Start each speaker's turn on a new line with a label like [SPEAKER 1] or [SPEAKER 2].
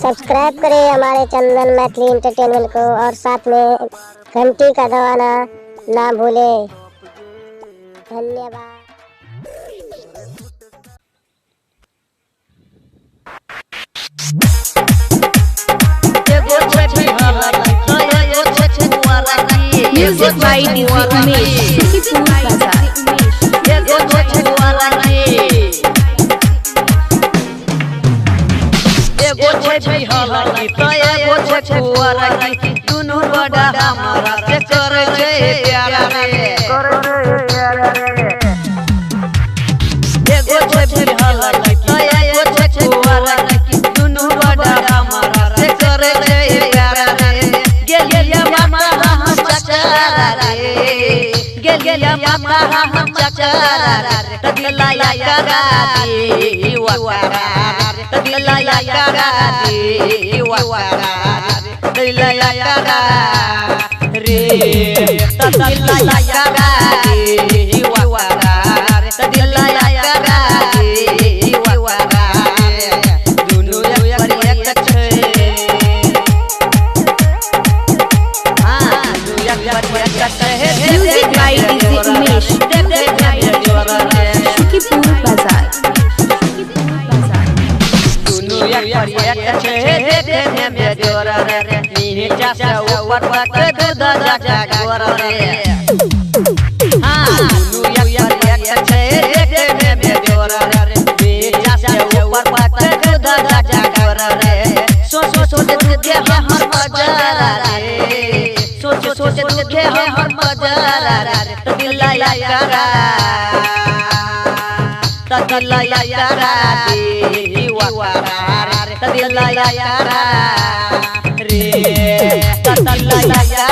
[SPEAKER 1] Subscribe करें हमारे चंदन Maithili entertainment को और साथ में घंटी का दबाना ना भूलें। धन्यवाद।
[SPEAKER 2] Music by DJ Umesh, Sukhipur Bazaar.
[SPEAKER 3] एगो छे बिहाला की तो एगो छे कुंवारा की दुनु बड़ा हमारा से करे छे प्यारा रे एगो छे बिहाला की तो एगो छे कुंवारा की दुनु बड़ा हमारा से करे छे प्यारा रे गेलिया मामा हम चचारा रे गेलिया मामा हम चचारा रे तदिला या करा दी वारा तदिला या करा दी वारा तदिला या करा रे तदिला या करा दी वारा तदिला या करा दी वारा दुनु एक छे हां दुनु एक छे
[SPEAKER 2] Music by DJ Umesh, Sukhipur Bazaar.
[SPEAKER 3] देखे में जोर रे नीचा से ऊपर तक दूध जा गोर रे हां दुनु एक छे देखे में जोर रे नीचा से ऊपर तक दूध जा गोर रे सोच के हम बजारा रे सोच के हम बजारा रे तदिला या करा तदिला या करा दी वारा तदिला या करा रे तदिला या